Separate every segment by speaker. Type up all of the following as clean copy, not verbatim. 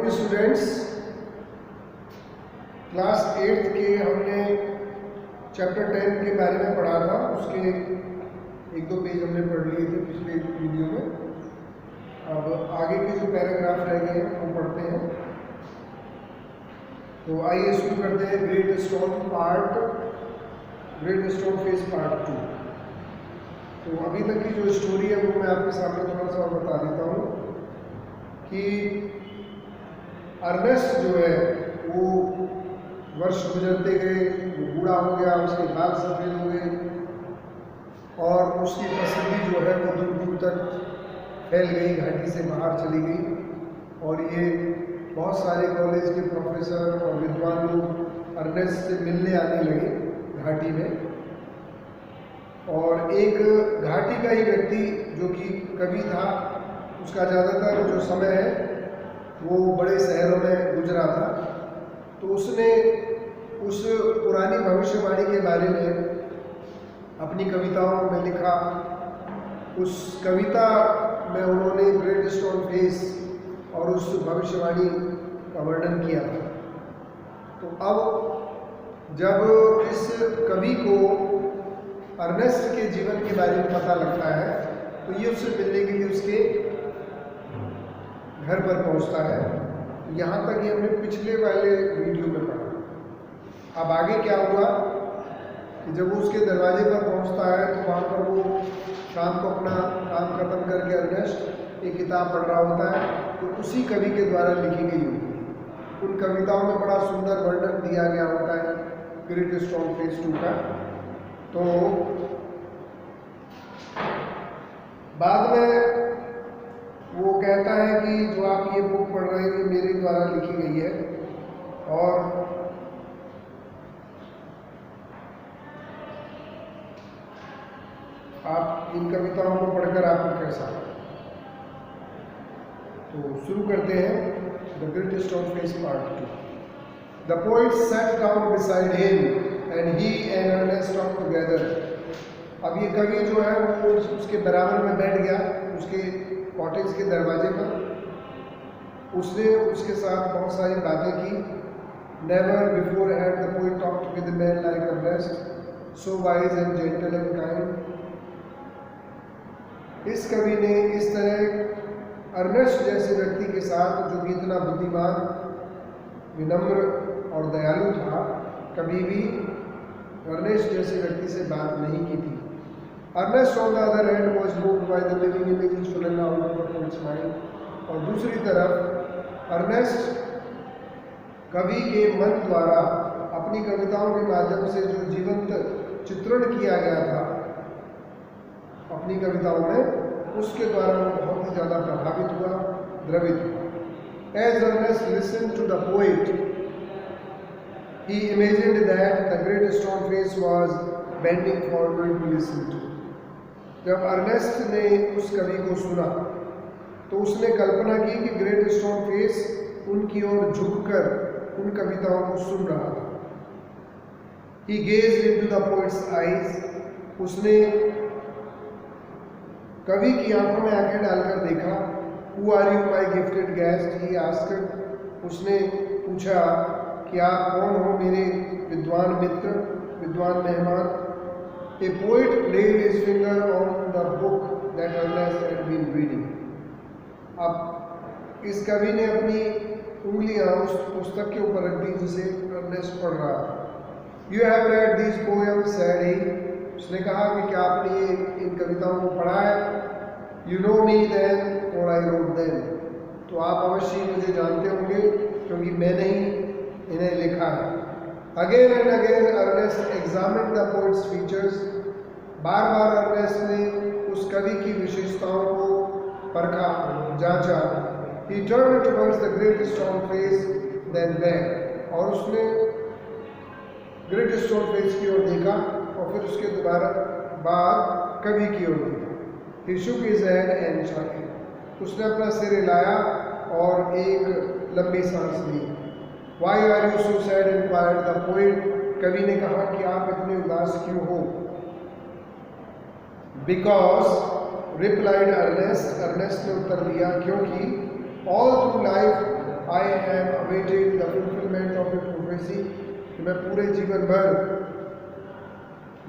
Speaker 1: Morning students, class 8th के हमने chapter 10 के बारे में पढ़ा था। उसके एक दो पेज हमने पढ़ लिए थे पिछले वीडियो में। अब आगे के जो पैराग्राफ रह गए हैं वो पढ़ते हैं। तो आइए शुरू करते हैं ग्रेट स्टोन फेस पार्ट 2। तो अभी तक की जो स्टोरी है वो मैं आपके सामने थोड़ा सा बता देता हूँ कि अर्नेस्ट जो है वो वर्ष गुजरते गए, वो बूढ़ा हो गया, उसके बाल सफ़ेद हो गए और उसकी पसंदी जो है वो दूर दूर तक फैल गई, घाटी से बाहर चली गई। और ये बहुत सारे कॉलेज के प्रोफेसर और विद्वान लोग अर्नेस्ट से मिलने आने लगे घाटी में। और एक घाटी का ही व्यक्ति जो कि कवि था, उसका ज़्यादातर जो समय है वो बड़े शहरों में गुजरा था। तो उसने उस पुरानी भविष्यवाणी के बारे में अपनी कविताओं में लिखा। उस कविता में उन्होंने ग्रेट स्टोन फेस और उस भविष्यवाणी का वर्णन किया था। तो अब जब इस कवि को अर्नेस्ट के जीवन के बारे में पता लगता है तो ये उससे मिलने के लिए उसके घर पर पहुंचता है। यहाँ तक ये हमने पिछले वाले वीडियो में पढ़ा। अब आगे क्या हुआ कि जब वो उसके दरवाजे पर पहुंचता है तो वहाँ पर वो शाम को अपना काम खत्म करके अर्नेस्ट एक किताब पढ़ रहा होता है, तो उसी कवि के द्वारा लिखी गई होती है। उन कविताओं में बड़ा सुंदर वर्णन दिया गया होता है ग्रेट स्टोन फेस 2 का। तो बाद में वो कहता है कि जो आप ये बुक पढ़ रहे हैं ये मेरे द्वारा लिखी गई है और आप इन कविताओं को पढ़कर आपको कैसा। तो शुरू करते हैं the great stone face part 2। The poet sat down beside him and he and Ernest talked together. अब ये कवि जो है वो उसके बराबर में बैठ गया, उसके कॉटेज के दरवाजे पर। उसने उसके साथ बहुत सारी बातें की। Never before had the poet talked with a man like Ernest, so wise and gentle and kind. इस कवि ने इस तरह अर्नेस्ट जैसे व्यक्ति के साथ, जो कि इतना बुद्धिमान, विनम्र और दयालु था, कभी भी अर्नेस्ट जैसे व्यक्ति से बात नहीं की थी। Ernest on the other hand was moved by the living images flowing out of the poet's mind. और दूसरी तरफ अर्नेस्ट कवि के मन द्वारा अपनी कविताओं के माध्यम से जो जीवंत चित्रण किया गया था अपनी कविताओं में, उसके द्वारा वो बहुत ही ज़्यादा प्रभावित हुआ, द्रवित हुआ। As Ernest listened to the poet, he imagined that the great stone face was bending forward to listen to. जब अर्नेस्ट ने उस कवि को सुना तो उसने कल्पना की कि ग्रेट स्टोन फेस उनकी ओर झुककर उन कविताओं को सुन रहा था। He gazed into the poet's eyes. उसने कवि की आंखों में आंखें डालकर देखा। Who are you, my gifted guest? He asked. उसने पूछा कि आप कौन हो मेरे विद्वान मित्र, विद्वान मेहमान। A poet laid his finger on the book that Ernest had been reading. अब इस कवि ने अपनी उंगलियां उस पुस्तक के ऊपर रख दी जिसे अर्नेस्ट पढ़ रहा था। You have read these poems, said he. उसने कहा कि क्या आपने ये इन कविताओं को पढ़ा है? You know me then, for I wrote them. तो आप अवश्य मुझे जानते होंगे क्योंकि मैंने ही इन्हें लिखा है। Again and again Ernest examined the poet's features. बार बार अर्नेस्ट ने उस कवि की विशेषताओं को परखा, जांचा। He turned towards the great stone face, then back. और उसने ग्रेट स्टोन फेस की ओर देखा और फिर उसके दोबारा बाद कवि की ओर देखा। He shook his head and chuckled. उसने अपना सिर हिलाया और एक लंबी सांस ली। Why are you so sad? inquired the poet. कवि ने कहा कि आप इतने उदास क्यों हो? Because, replied Ernest. अर्नेस्ट ने उत्तर दिया, क्योंकि all through life I awaited the fulfillment of a prophecy, कि मैं पूरे जीवन भर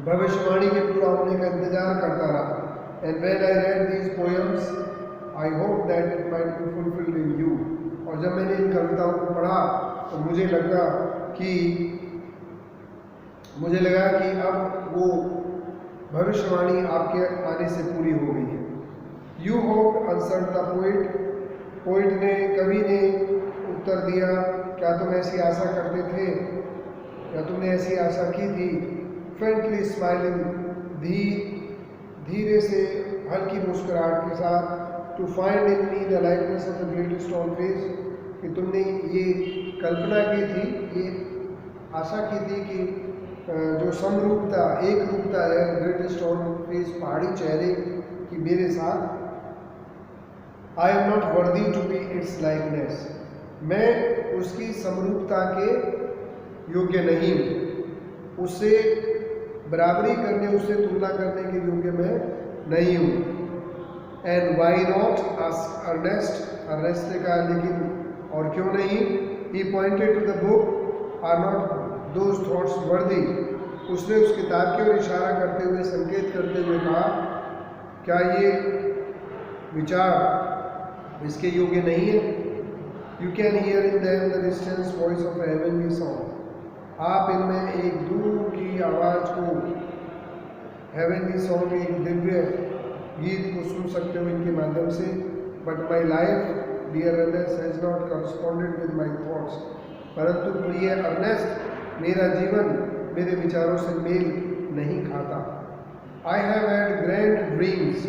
Speaker 1: भविष्यवाणी के पूरा होने का इंतजार करता रहा. And when I read these poems, I hope that it might be fulfilled in you. और जब मैंने इन कविताओं को पढ़ा तो मुझे लगा कि अब वो भविष्यवाणी आपके आने से पूरी हो गई है. You hope, answered the poet. कवि ने उत्तर दिया, क्या तुम ऐसी आशा करते थे, क्या तुमने ऐसी आशा की थी. Faintly smiling, धीरे से हल्की मुस्कुराहट के साथ, to find in me the likeness of the great stone face, कि तुमने ये कल्पना की थी, ये आशा की थी कि जो समरूपता, एक रूपता है ग्रेट स्टोन फेस, पहाड़ी चेहरे की मेरे साथ. I am not worthy to be its likeness. मैं उसकी समरूपता के योग्य नहीं हूँ, उससे बराबरी करने, उससे तुलना करने के योग्य मैं नहीं हूँ. And why not? asked Ernest. Ernest ने कहा, लेकिन और क्यों नहीं. He pointed to the book. Are not those thoughts worthy? उसने उस किताब की ओर इशारा करते हुए, संकेत करते हुए कहा, क्या ये विचार इसके योग्य नहीं है. You can hear in them the distant voice of a heavenly song. आप इनमें एक दूर की आवाज़ को, हेवनली सॉन्ग, एक दिव्य गीत को सुन सकते हो इनके माध्यम से. But my life dear Ernest has not corresponded with my thoughts. परंतु प्रिय अर्नेस्ट, मेरा जीवन मेरे विचारों से मेल नहीं खाता. I have had grand dreams.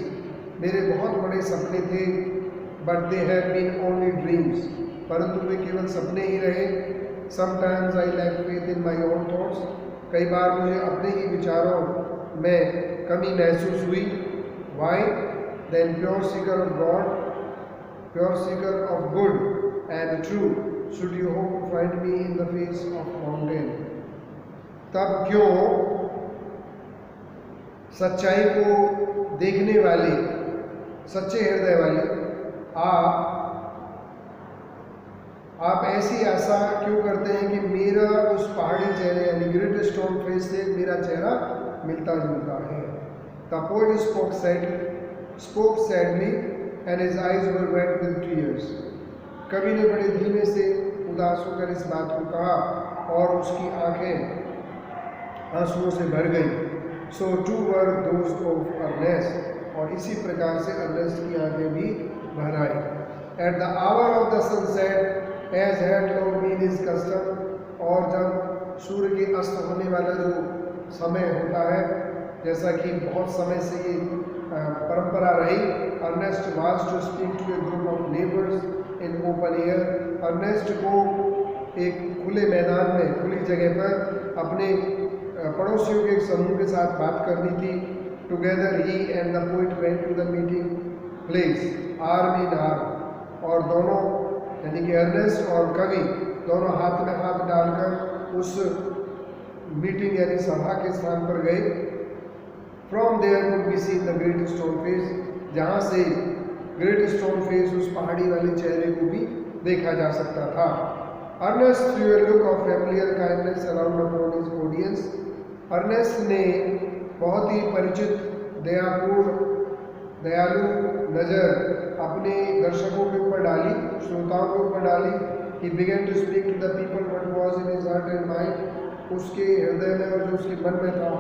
Speaker 1: मेरे बहुत बड़े सपने थे. But they have been only dreams. परंतु वे केवल सपने ही रहे. Sometimes I lack faith in my own thoughts. कई बार मुझे अपने ही विचारों में कमी महसूस हुई. Why then pure seeker of God, pure seeker of good and true, should you hope to find me in the face of mountain. तब क्यों सच्चाई को देखने वाले, सच्चे हृदय वाले आप ऐसी आशा क्यों करते हैं कि मेरा उस पहाड़ी चेहरे यानी ग्रेट स्टोन फेस से मेरा चेहरा मिलता जुलता है. The poet spoke sadly and his eyes were wet with tears. कवि ने बड़े धीमे से उदास होकर इस बात को कहा और उसकी आंखें आंसुओं से भर गईं. So too were those of Ernest. और इसी प्रकार से अर्नेस्ट की आंखें भी भर आई. At the hour of the sunset, as had long been his custom, और जब सूर्य के अस्त होने वाला जो समय होता है, जैसा कि बहुत समय से ये परंपरा रही, Ernest was to speak to a group of neighbors in open air. Ernest को एक खुले मैदान में, खुली जगह पर अपने पड़ोसियों के एक समूह के साथ बात करनी थी. Together he and the poet went to the meeting place, arm in arm. और दोनों यानी कि अर्नेस्ट और कवि दोनों हाथ में हाथ डालकर उस मीटिंग यानी सभा के स्थान पर गए. From there could be seen the great stone face. जहाँ से ग्रेट स्टोन फेस, उस पहाड़ी वाले चेहरे को भी देखा जा सकता था. Ernest through a look of familiar kindness around upon his audience. Ernest ने बहुत ही परिचित, दयालु नज़र अपने दर्शकों के ऊपर डाली, श्रोताओं के ऊपर डाली. He began to speak to the people what was in his heart and mind. उसके हृदय में और जो उसके मन में था,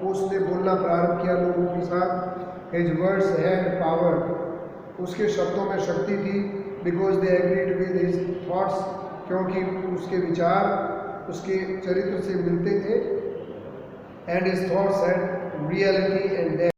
Speaker 1: उसने बोलना प्रारंभ किया लोगों के साथ. His words had power. उसके शब्दों में शक्ति थी. Because they agreed with his thoughts. क्योंकि उसके विचार उसके चरित्र से मिलते थे. And his thoughts had reality and depth.